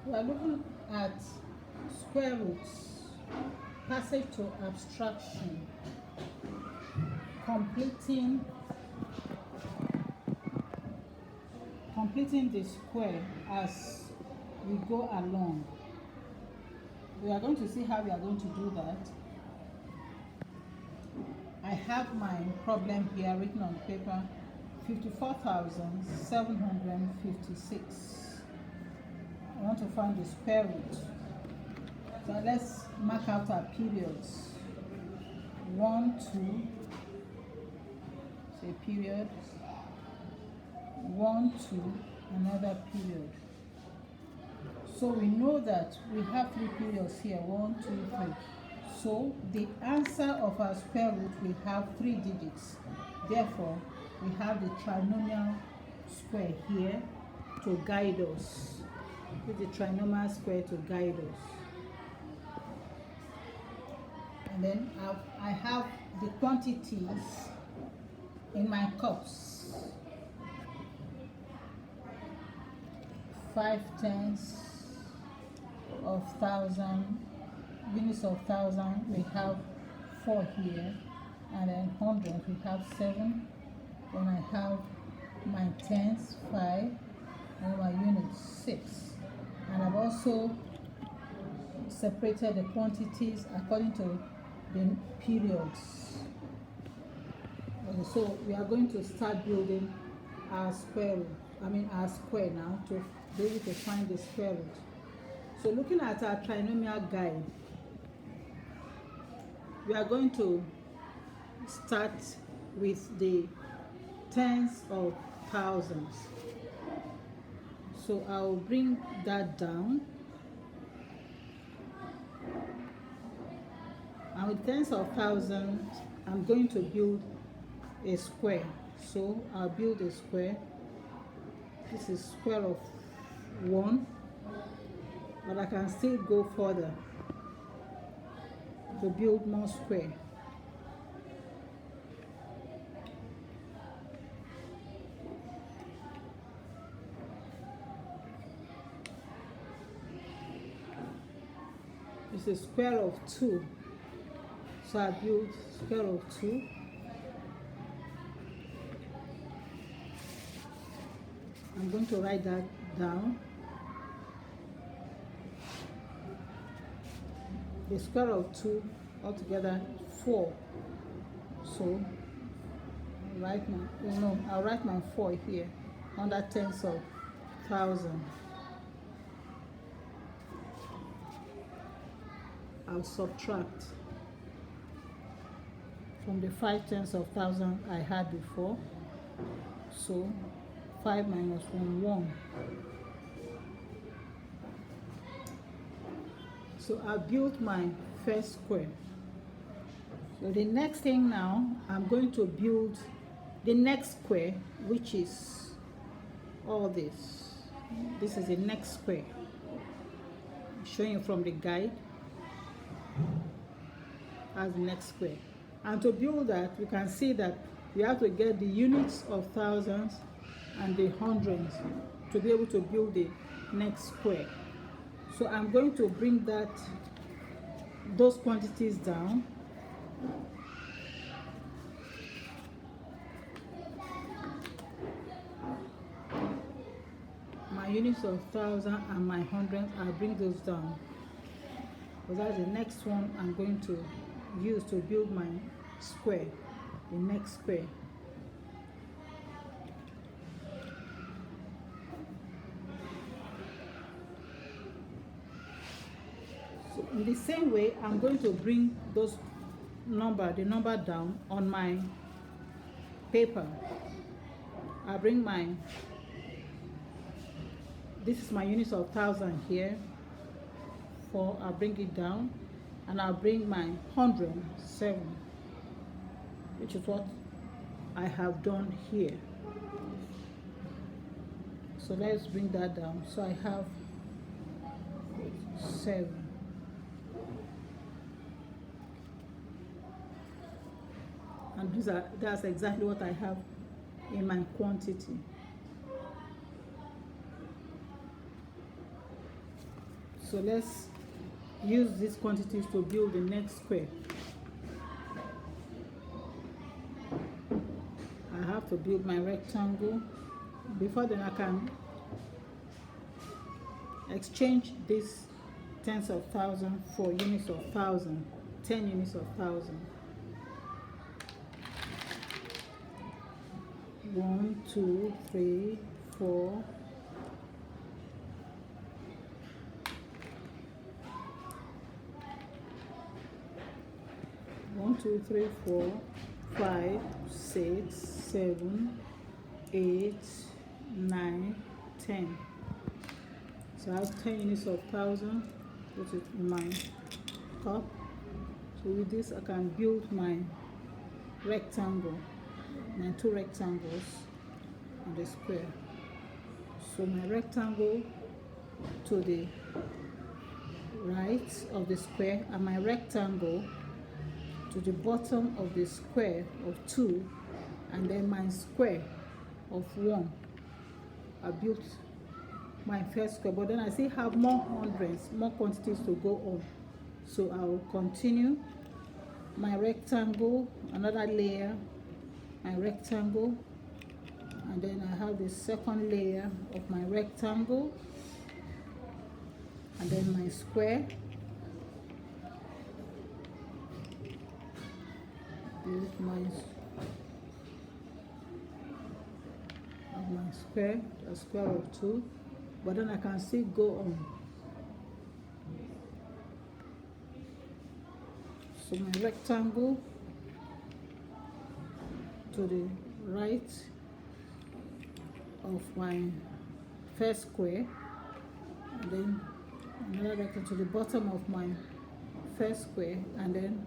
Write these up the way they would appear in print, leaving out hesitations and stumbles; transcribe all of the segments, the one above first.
We are looking at square roots, passage to abstraction, completing the square as we go along. We are going to see how we are going to do that. I have my problem here written on paper, 54,756. I want to find the square root. So let's mark out our periods. 1, 2, say period. 1, 2, another period. So we know that we have 3 periods here, 1, 2, 3. So the answer of our square root will have 3 digits. Therefore, we have the trinomial square here to guide us. With the trinomial square to guide us. And then I have the quantities in my cups. 5/10 of 1,000, units of 1,000, we have 4 here, and then 100 we have 7. Then I have my tens, 5, and my units, 6. And I've also separated the quantities according to the periods. Okay, so we are going to start building our square root. Our square now to be able to find the square root. So looking at our trinomial guide, we are going to start with the tens of thousands. So I'll bring that down. And with tens of thousands, I'm going to build a square. So I'll build a square. This is square of 1, but I can still go further to build more square. It's a square of 2. So I build square of 2. I'm going to write that down. The square of 2 altogether 4. So I'll write my 4 here under tens of 1,000. I'll subtract from the 5/10 of 1,000 I had before. So 5 minus 1, 1. So I built my first square. So the next thing now, I'm going to build the next square, which is all this. This is the next square. I'm showing you from the guide as the next square. And to build that, we can see that we have to get the units of thousands and the hundreds to be able to build the next square. So I'm going to bring those quantities down. My units of 1,000 and my hundreds, I'll bring those down. Because that's the next one I'm going to use to build my square, the next square. So in the same way, I'm going to bring the number down on my paper. I'll bring this is my units of 1,000 here. 4, I'll bring it down, and I'll bring my 100, 7, which is what I have done here. So let's bring that down. So I have 7. And that's exactly what I have in my quantity. So let's use these quantities to build the next square. I have to build my rectangle. Before then I can exchange these tens of thousand for units of thousand, 10 units of thousand. 1, 2, 3, 4. 1, 2, 3, 4, 5, 6, 7, 8, 9, 10. So I have 10 units of thousand, which is in my cup. So with this I can build my rectangle, my two rectangles on the square. So my rectangle to the right of the square and my rectangle to the bottom of the square of 2, and then my square of 1. I built my first square, but then I still have more hundreds, more quantities to go on. So I will continue my rectangle, another layer, my rectangle, and then I have the second layer of my rectangle, and then my square. This is my square, a square of 2, but then I can still go on. So my rectangle to the right of my first square, and then another rectangle to the bottom of my first square, and then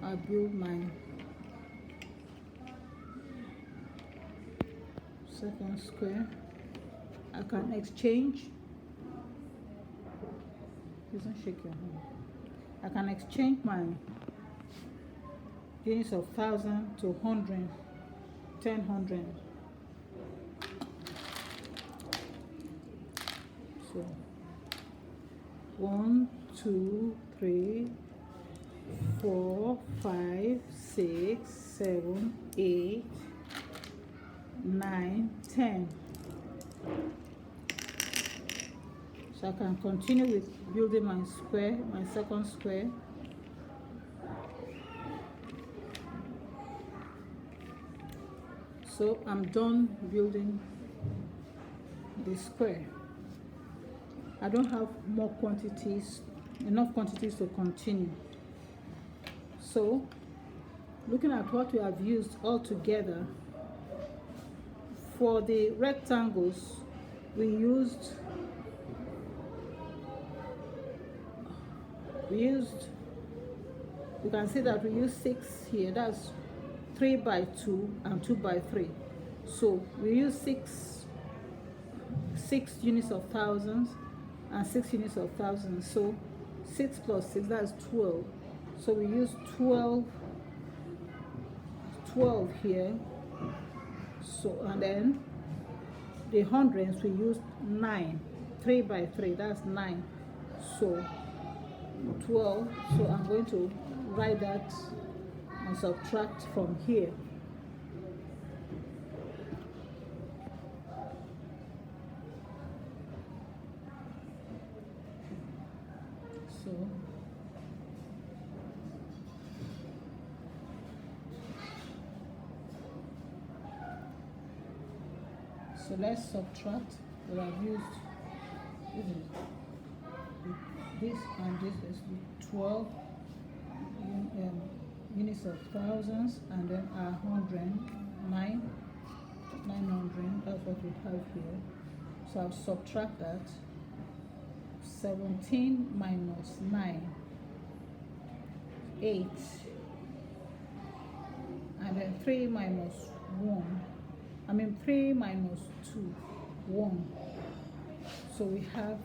I build my second square. I can exchange. Doesn't shake your hand. I can exchange my units of thousand to 100, 10 100. So 1, 2, 3, 4, 5, 6, 7, 8, 9, 10. So I can continue with building my square, my second square. So I'm done building the square. I don't have more quantities, enough quantities to continue. So looking at what we have used all together, for the rectangles we used, you can see that we used 6 here. That's 3 by 2 and 2 by 3. So we use 6 units of thousands and 6 units of thousands. So 6 plus 6, that's 12. So we use 12 here. So, and then the hundreds we used 9, 3 by 3, that's 9. So 12. So I'm going to write that and subtract from here. So let's subtract what I've used. This and this is 12 units of thousands, and then 100, 900. That's what we have here. So I'll subtract that. 17 minus 9, 8, and then 3 minus 1. 3 minus 2, 1. So we have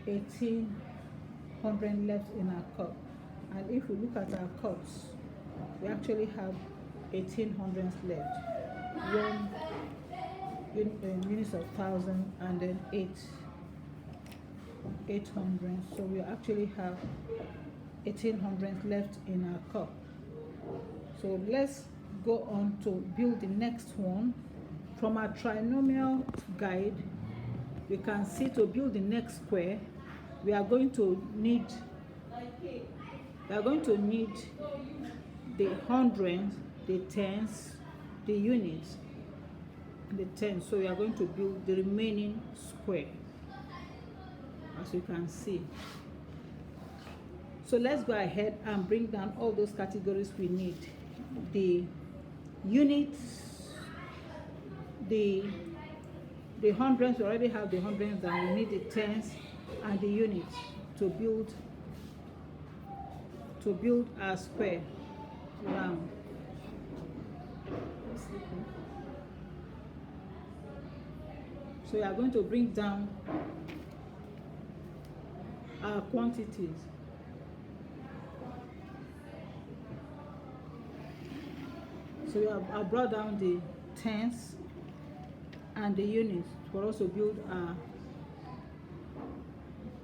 1800 left in our cup. And if we look at our cups, we actually have 1800s left. 1 units of thousand, and then 8 800. So we actually have 1800 left in our cup. So let's go on to build the next one. From our trinomial guide, we can see to build the next square, we are going to need the hundreds, the tens, the units, the tens. So we are going to build the remaining square, as you can see. So let's go ahead and bring down all those categories we need. The units, the hundreds, we already have the hundreds, and we need the tens and the units to build our square round. So we are going to bring down our quantities. So I brought down the tens and the units to also build a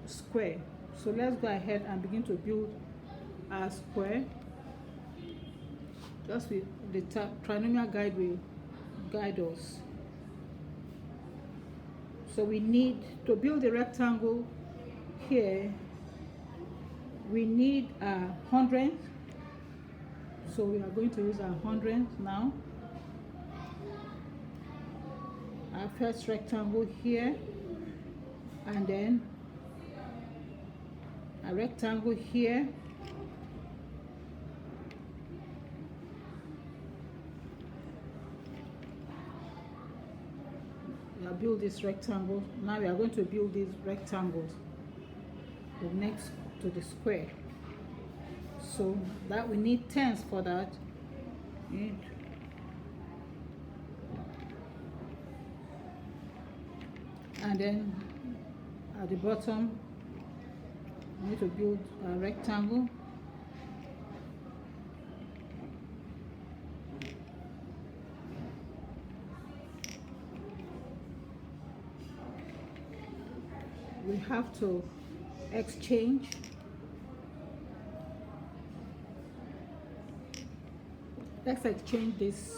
square. So let's go ahead and begin to build our square. Just with the trinomial guide will guide us. So we need to build a rectangle here. We need 100. So we are going to use 100 now. Our first rectangle here, and then a rectangle here, we have built this rectangle. Now we are going to build these rectangles next to the square. So that we need tens for that. And then at the bottom, we need to build a rectangle. We have to exchange let's exchange this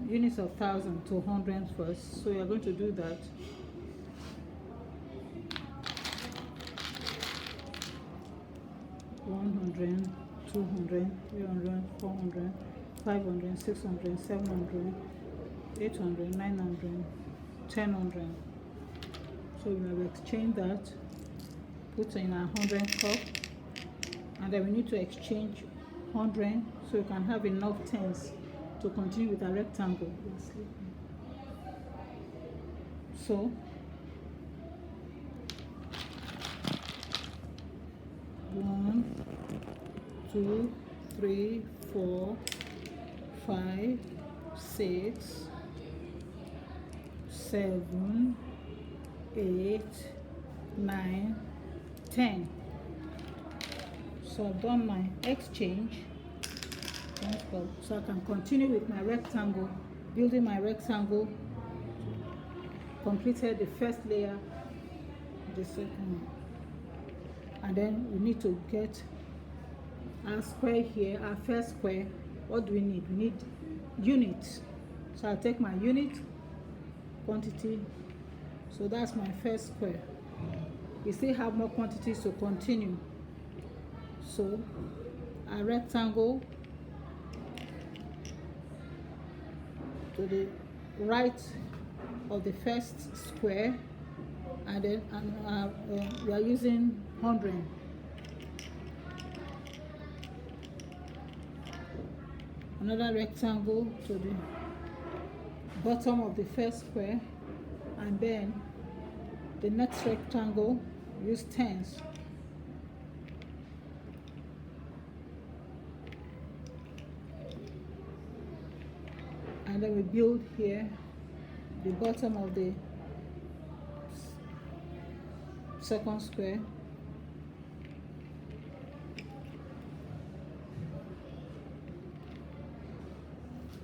units of thousand to hundreds first. So we are going to do that. $100, $200, $300, $400, $500, $600, $700, $800, $900, $1,000. So we have exchanged that, put in our 100 cup, and then we need to exchange 100 so we can have enough tens to continue with a rectangle. So one, 2, 3, 4, 5, 6, 7, 8, 9, 10. So I've done my exchange. So I can continue with my rectangle, building my rectangle. Completed the first layer, the second one. And then we need to get our square here, our first square. What do we need? We need units. So I'll take my unit quantity. So that's my first square. We still have more quantities to continue. So a rectangle to the right of the first square, and then we are using 100. Another rectangle to the bottom of the first square, and then the next rectangle use tens. And then we build here the bottom of the second square.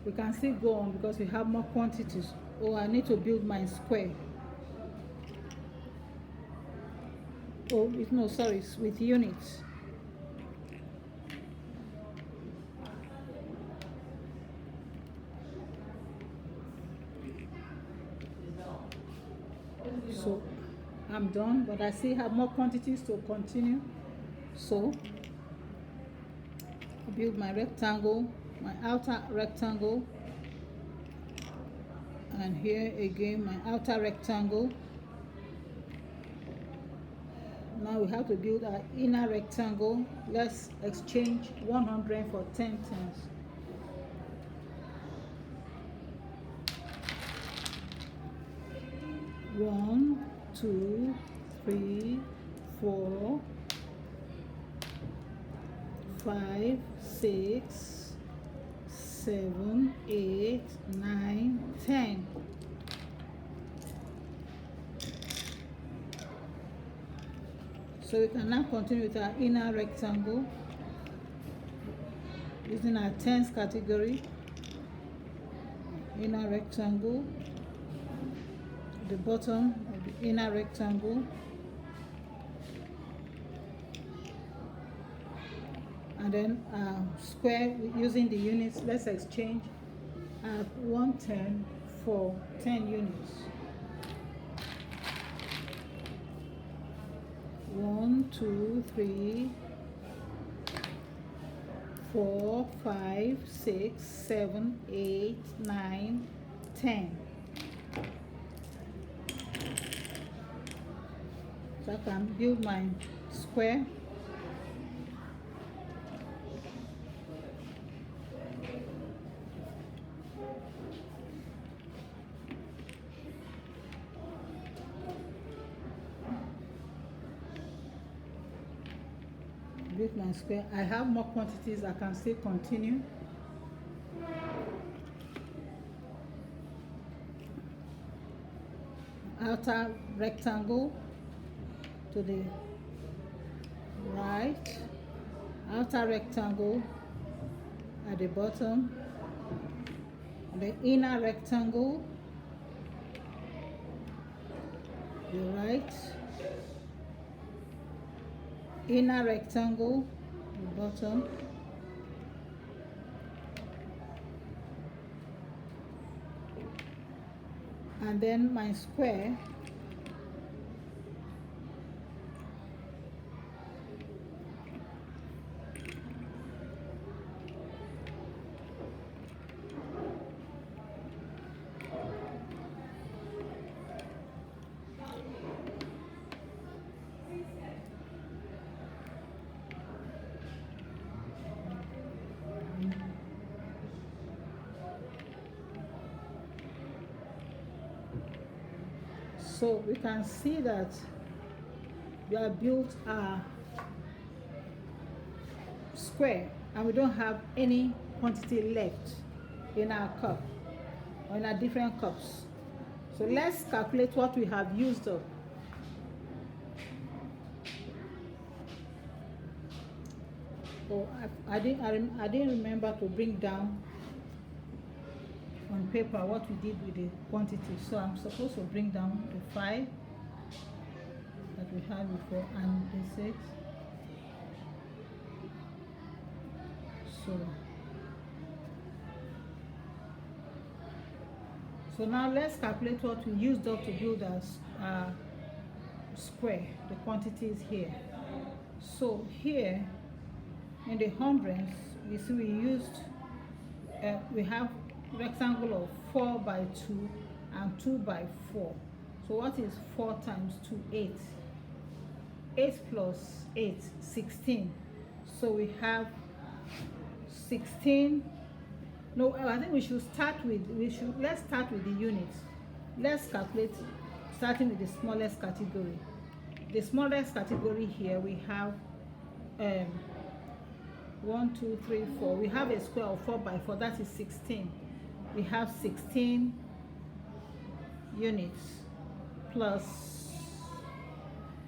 We can still go on because we have more quantities. Oh, I need to build my square. Oh, no, sorry, it's with units. So I'm done, but I still have more quantities to continue. So I build my rectangle, my outer rectangle, and here again my outer rectangle. Now we have to build our inner rectangle. Let's exchange 100 for 10 tens. One, two, three, 4, 5, 6, 7, 8, 9, 10. So we can now continue with our inner rectangle using our tens category. Inner rectangle, the bottom of the inner rectangle, and then square using the units. Let's exchange 110 for 10 units. 1, 2, 3, 4, 5, 6, 7, 8, 9, 10. So I can build my square. Build my square. I have more quantities. I can still continue. Outer rectangle to the right, outer rectangle at the bottom, the inner rectangle, the right, inner rectangle, the bottom, and then my square. So we can see that we have built a square and we don't have any quantity left in our cup or in our different cups. So let's calculate what we have used up. Oh, I didn't remember to bring down on paper what we did with the quantity, so I'm supposed to bring down the 5 that we had before and the 6. So now let's calculate what we used up to build our square, the quantities here. So here in the hundreds, we see we used we have rectangle of 4 by 2 and 2 by 4. So what is 4 times 2? 8. 8 plus 8, 16. So we have 16. No, I think let's start with the units. Let's calculate starting with the smallest category. The smallest category here we have 1, 2, 3, 4. We have a square of 4 by 4, that is 16. We have 16 units plus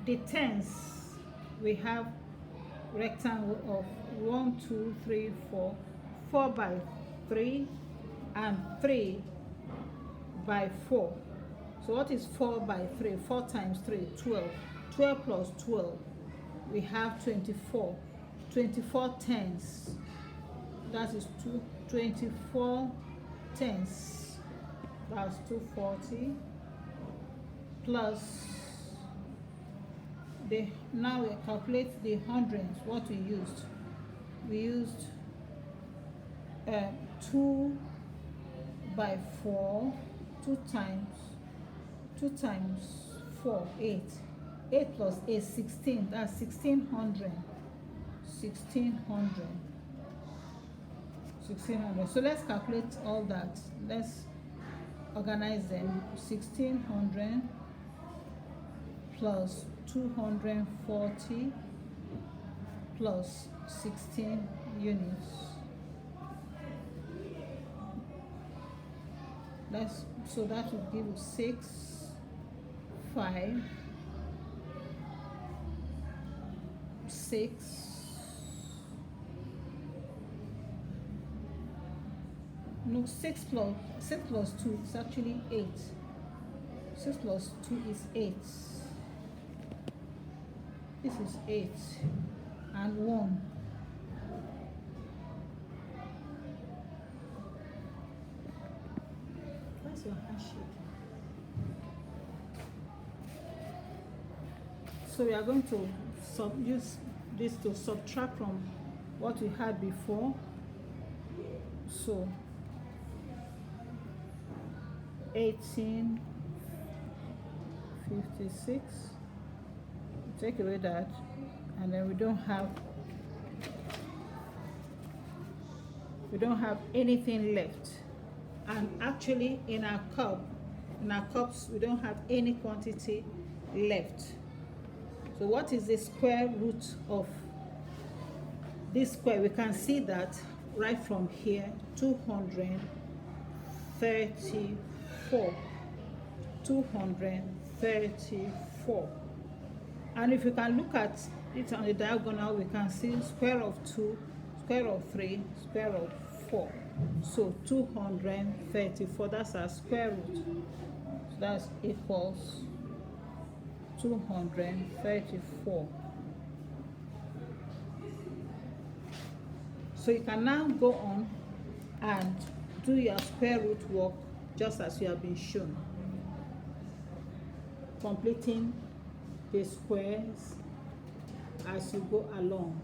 the tens. We have rectangle of 1, 2, 3, 4, 4 by 3 and 3 by 4. So what is 4 by 3? 4 times 3, 12. 12 plus 12, we have 24. 24 tenths, that is 24 tenths, that's 240, plus now we calculate the hundredths. What we used 2 by 4, 2 times 4, 8. 8 plus 8, 16. That's 1600. 1600. So let's calculate all that. Let's organize them. 1600 plus 240 plus 16 units. So that will give you 6, 5, 6, no, 6 plus 2 is actually 8. 6 plus 2 is 8. This is 8 and 1. Where's your handshake? So we are going to use this to subtract from what we had before. So 1856, take away that, and then we don't have anything left. And actually in our cups we don't have any quantity left. So what is the square root of this square? We can see that right from here. 234. 234. And if you can look at it on the diagonal, we can see square of 2, square of 3, square of 4. So 234, that's our square root. So that equals 234. So you can now go on and do your square root work just as you have been shown, completing the squares as you go along.